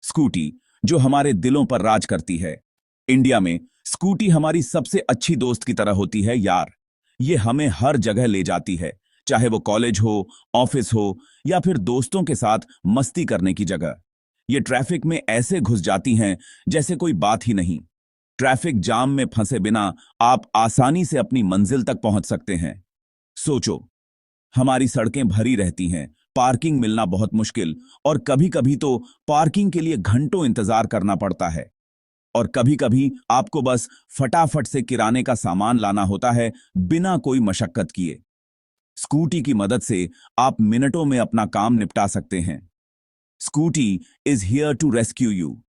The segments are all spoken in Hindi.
स्कूटी, जो हमारे दिलों पर राज करती है। इंडिया में स्कूटी हमारी सबसे अच्छी दोस्त की तरह होती है यार। ये हमें हर जगह ले जाती है, चाहे वो कॉलेज हो, ऑफिस हो या फिर दोस्तों के साथ मस्ती करने की जगह। ये ट्रैफिक में ऐसे घुस जाती हैं जैसे कोई बात ही नहीं। ट्रैफिक जाम में फंसे बिना आप आसानी से अपनी मंजिल तक पहुंच सकते हैं। सोचो, हमारी सड़कें भरी रहती हैं, पार्किंग मिलना बहुत मुश्किल, और कभी-कभी तो पार्किंग के लिए घंटों इंतजार करना पड़ता है। और कभी-कभी आपको बस फटाफट से किराने का सामान लाना होता है बिना कोई मशक्कत किए। स्कूटी की मदद से आप मिनटों में अपना काम निपटा सकते हैं। Scooty is here to rescue you.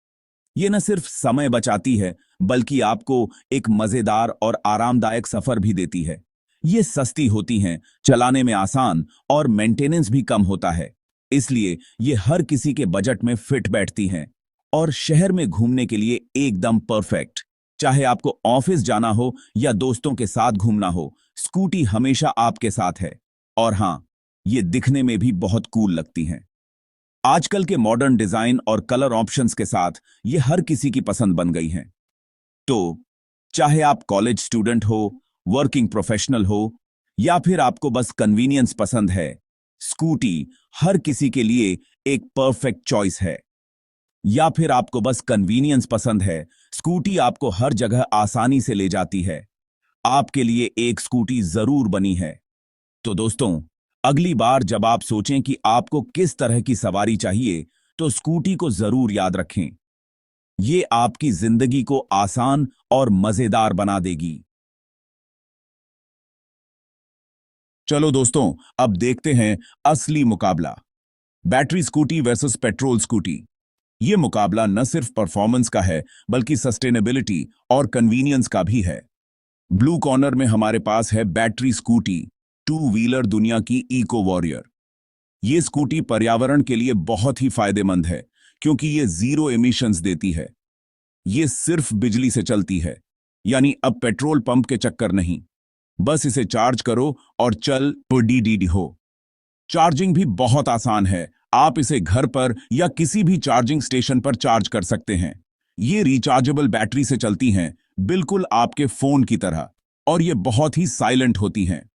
ये न सिर्फ समय बचाती है, बल्कि आपको एक मजेदार और आरामदायक सफर भी देती है। ये सस्ती होती हैं, चलाने में आसान और मेंटेनेंस भी कम होता है। इसलिए ये हर किसी के बजट में फिट बैठती हैं और शहर में घूमने के लिए एकदम परफेक्ट। चाहे आपको ऑफिस जाना हो या दोस्तों के साथ घूमना हो, स्कूटी हमेशा आपके साथ है। और हां, ये दिखने में भी बहुत कूल लगती हैं। आजकल के मॉडर्न डिजाइन और कलर ऑप्शंस के साथ ये हर किसी की पसंद बन गई हैं। तो चाहे आप कॉलेज स्टूडेंट हो, वर्किंग प्रोफेशनल हो, या फिर आपको बस कन्वीनियंस पसंद है, स्कूटी हर किसी के लिए एक परफेक्ट चॉइस है। या फिर आपको बस कन्वीनियंस पसंद है, स्कूटी आपको हर जगह आसानी से ले जाती है। आपके लिए एक स्कूटी जरूर बनी है। तो दोस्तों, अगली बार जब आप सोचें कि आपको किस तरह की सवारी चाहिए, तो स्कूटी को जरूर याद रखें। ये आपकी जिंदगी को आसान और मजेदार बना देगी। चलो दोस्तों, अब देखते हैं असली मुकाबला, battery scooty versus petrol scooty. ये मुकाबला न सिर्फ परफॉर्मेंस का है, बल्कि सस्टेनेबिलिटी और कन्वीनियंस का भी है। ब्लू कॉर्नर में हमारे पास है बैटरी स्कूटी, टू व्हीलर दुनिया की इको वॉरियर। ये स्कूटी पर्यावरण के लिए बहुत ही फायदेमंद है, क्योंकि ये जीरो एमिशंस देती है। ये सिर्फ बिजली से चलती है, यानी अब पेट्रोल पंप के चक्कर नहीं। बस इसे चार्ज करो और चल डी हो। चार्जिंग भी बहुत आसान है। आप इसे घर पर या किसी भी चार्जिंग स्टेशन पर चार्ज कर सकते हैं। ये रिचार्जेबल बैटरी से चलती हैं, बिल्कुल आपके फोन की तरह, और ये बहुत ही साइलेंट होती हैं।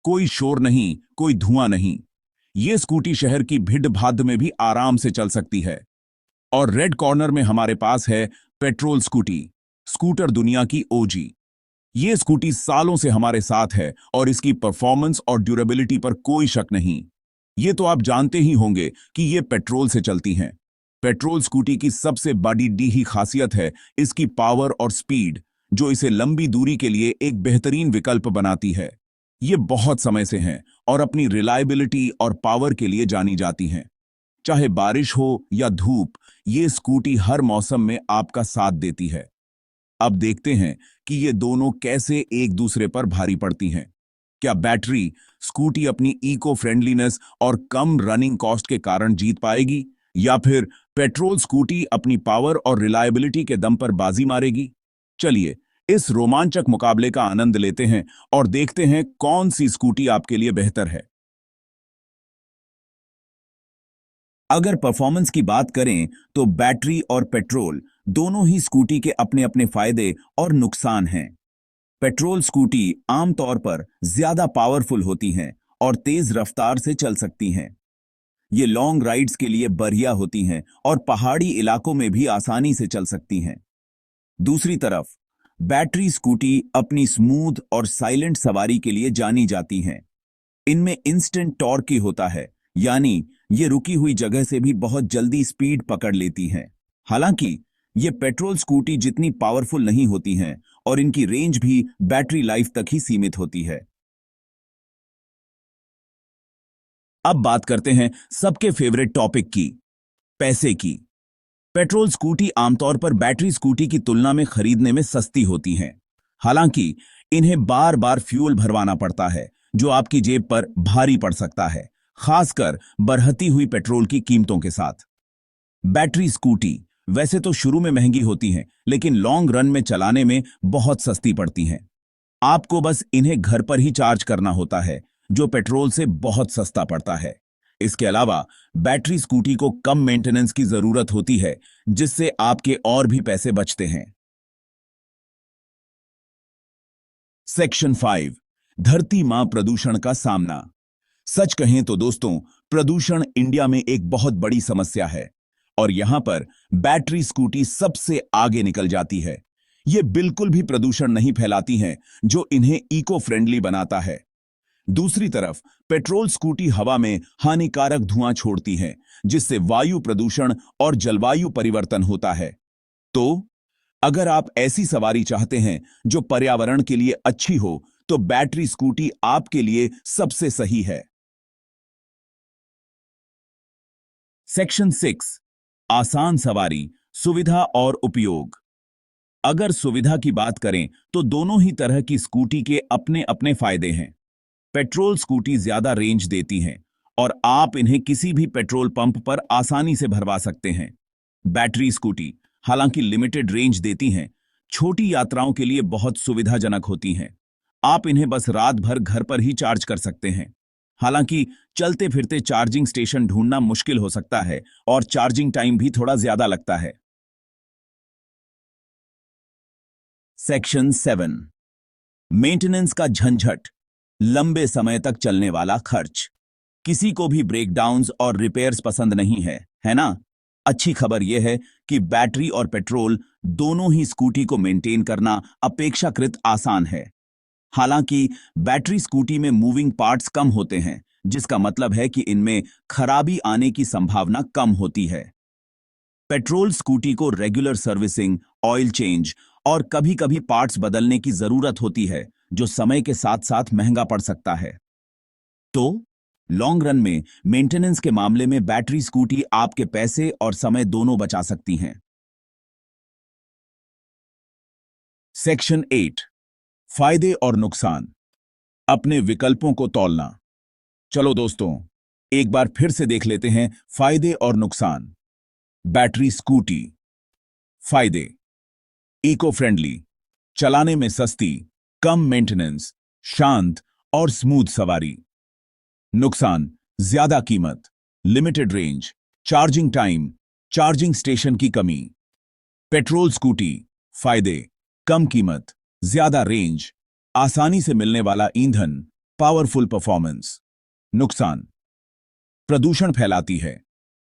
कोई शोर नहीं, कोई धुआं नहीं। ये स्कूटी शहर की भीड़-भाड़ में भी आराम से चल सकती है। और रेड कॉर्नर में हमारे पास है पेट्रोल स्कूटी, स्कूटर दुनिया की ओजी। ये स्कूटी सालों से हमारे साथ है और इसकी परफॉर्मेंस और ड्यूरेबिलिटी पर कोई शक नहीं। ये तो आप जानते ही होंगे कि ये पेट्रोल से चलती हैं। पेट्रोल स्कूटी की सबसे बड़ी डी ही खासियत है इसकी पावर और स्पीड, जो इसे लंबी दूरी के लिए एक बेहतरीन विकल्प बनाती है। ये बहुत समय से हैं और अपनी रिलायबिलिटी और पावर के लिए जानी जाती हैं। चाहे बारिश हो या धूप, ये स्कूटी हर मौसम में आपका साथ देती है। अब देखते हैं कि ये दोनों कैसे एक दूसरे पर भारी पड़ती हैं। क्या बैटरी स्कूटी अपनी इको फ्रेंडलीनेस और कम रनिंग कॉस्ट के कारण जीत पाएगी, या फिर पेट्रोल स्कूटी अपनी पावर और रिलायबिलिटी के दम पर बाजी मारेगी? चलिए इस रोमांचक मुकाबले का आनंद लेते हैं और देखते हैं कौन सी स्कूटी आपके लिए बेहतर है। अगर परफॉर्मेंस की बात करें, तो बैटरी और पेट्रोल दोनों ही स्कूटी के अपने अपने फायदे और नुकसान हैं। पेट्रोल स्कूटी आमतौर पर ज्यादा पावरफुल होती हैं और तेज रफ्तार से चल सकती हैं। ये लॉन्ग राइड्स के लिए बढ़िया होती हैं और पहाड़ी इलाकों में भी आसानी से चल सकती हैं। दूसरी तरफ बैटरी स्कूटी अपनी स्मूथ और साइलेंट सवारी के लिए जानी जाती हैं। इनमें इंस्टेंट टॉर्क ही होता है, यानी ये रुकी हुई जगह से भी बहुत जल्दी स्पीड पकड़ लेती हैं। हालांकि ये पेट्रोल स्कूटी जितनी पावरफुल नहीं होती हैं और इनकी रेंज भी बैटरी लाइफ तक ही सीमित होती है। अब बात करते हैं सबके फेवरेट टॉपिक की, पैसे की। पेट्रोल स्कूटी आमतौर पर बैटरी स्कूटी की तुलना में खरीदने में सस्ती होती हैं। हालांकि इन्हें बार बार फ्यूल भरवाना पड़ता है, जो आपकी जेब पर भारी पड़ सकता है, खासकर बढ़ती हुई पेट्रोल की कीमतों के साथ। बैटरी स्कूटी वैसे तो शुरू में महंगी होती हैं, लेकिन लॉन्ग रन में चलाने में बहुत सस्ती पड़ती हैं। आपको बस इन्हें घर पर ही चार्ज करना होता है, जो पेट्रोल से बहुत सस्ता पड़ता है। इसके अलावा बैटरी स्कूटी को कम मेंटेनेंस की जरूरत होती है, जिससे आपके और भी पैसे बचते हैं। सेक्शन 5, धरती मां प्रदूषण का सामना। सच कहें तो दोस्तों, प्रदूषण इंडिया में एक बहुत बड़ी समस्या है और यहां पर बैटरी स्कूटी सबसे आगे निकल जाती है। ये बिल्कुल भी प्रदूषण नहीं फैलाती हैं, जो इन्हें इको फ्रेंडली बनाता है। दूसरी तरफ पेट्रोल स्कूटी हवा में हानिकारक धुआं छोड़ती हैं, जिससे वायु प्रदूषण और जलवायु परिवर्तन होता है। तो अगर आप ऐसी सवारी चाहते हैं जो पर्यावरण के लिए अच्छी हो, तो बैटरी स्कूटी आपके लिए सबसे सही है। सेक्शन 6, आसान सवारी, सुविधा और उपयोग। अगर सुविधा की बात करें तो दोनों ही तरह की स्कूटी के अपने अपने फायदे हैं। पेट्रोल स्कूटी ज्यादा रेंज देती हैं और आप इन्हें किसी भी पेट्रोल पंप पर आसानी से भरवा सकते हैं। बैटरी स्कूटी हालांकि लिमिटेड रेंज देती हैं, छोटी यात्राओं के लिए बहुत सुविधाजनक होती हैं। आप इन्हें बस रात भर घर पर ही चार्ज कर सकते हैं। हालांकि चलते फिरते चार्जिंग स्टेशन ढूंढना मुश्किल हो सकता है और चार्जिंग टाइम भी थोड़ा ज्यादा लगता है। सेक्शन 7, मेंटेनेंस का झंझट, लंबे समय तक चलने वाला खर्च। किसी को भी ब्रेकडाउन्स और रिपेयर्स पसंद नहीं है ना? अच्छी खबर यह है कि बैटरी और पेट्रोल दोनों ही स्कूटी को मेंटेन करना अपेक्षाकृत आसान है। हालांकि बैटरी स्कूटी में मूविंग पार्ट्स कम होते हैं, जिसका मतलब है कि इनमें खराबी आने की संभावना कम होती है। पेट्रोल स्कूटी को रेगुलर सर्विसिंग, ऑयल चेंज और कभी-कभी पार्ट्स बदलने की जरूरत होती है, जो समय के साथ साथ महंगा पड़ सकता है। तो लॉन्ग रन में मेंटेनेंस के मामले में बैटरी स्कूटी आपके पैसे और समय दोनों बचा सकती हैं। सेक्शन 8, फायदे और नुकसान, अपने विकल्पों को तौलना। चलो दोस्तों, एक बार फिर से देख लेते हैं फायदे और नुकसान। Battery scooty. फायदे: इको फ्रेंडली, चलाने में सस्ती, कम मेंटेनेंस, शांत और स्मूथ सवारी। नुकसान: ज्यादा कीमत, limited range, charging time, charging station की कमी। Petrol scooty. फायदे: कम कीमत, ज्यादा रेंज, आसानी से मिलने वाला ईंधन, पावरफुल परफॉर्मेंस। नुकसान: प्रदूषण फैलाती है,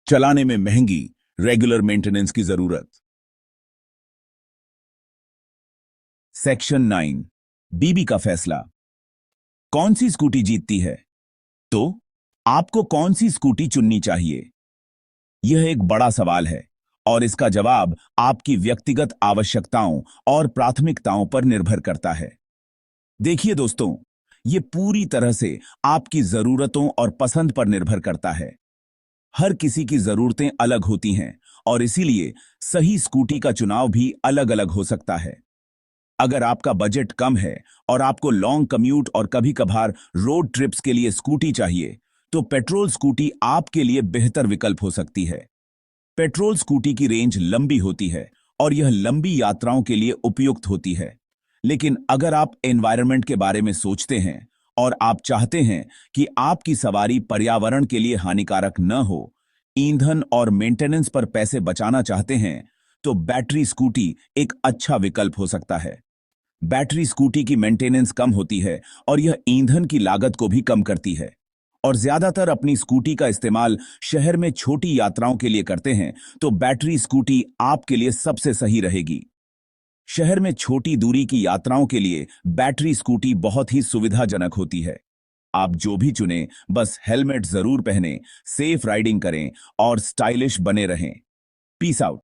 चलाने में महंगी, रेगुलर मेंटेनेंस की जरूरत। सेक्शन 9, बीबी का फैसला। कौन सी स्कूटी जीतती है? तो आपको कौन सी स्कूटी चुननी चाहिए? यह एक बड़ा सवाल है और इसका जवाब आपकी व्यक्तिगत आवश्यकताओं और प्राथमिकताओं पर निर्भर करता है। देखिए दोस्तों, यह पूरी तरह से आपकी जरूरतों और पसंद पर निर्भर करता है। हर किसी की जरूरतें अलग होती हैं और इसीलिए सही स्कूटी का चुनाव भी अलग अलग हो सकता है। अगर आपका बजट कम है और आपको लॉन्ग कम्यूट और कभी कभार रोड ट्रिप्स के लिए स्कूटी चाहिए, तो पेट्रोल स्कूटी आपके लिए बेहतर विकल्प हो सकती है। पेट्रोल स्कूटी की रेंज लंबी होती है और यह लंबी यात्राओं के लिए उपयुक्त होती है। लेकिन अगर आप एनवायरनमेंट के बारे में सोचते हैं और आप चाहते हैं कि आपकी सवारी पर्यावरण के लिए हानिकारक न हो, ईंधन और मेंटेनेंस पर पैसे बचाना चाहते हैं, तो बैटरी स्कूटी एक अच्छा विकल्प हो सकता है। बैटरी स्कूटी की मेंटेनेंस कम होती है और यह ईंधन की लागत को भी कम करती है। और ज्यादातर अपनी स्कूटी का इस्तेमाल शहर में छोटी यात्राओं के लिए करते हैं, तो बैटरी स्कूटी आपके लिए सबसे सही रहेगी। शहर में छोटी दूरी की यात्राओं के लिए बैटरी स्कूटी बहुत ही सुविधाजनक होती है। आप जो भी चुनें, बस हेलमेट जरूर पहनें, सेफ राइडिंग करें और स्टाइलिश बने रहें। Peace out.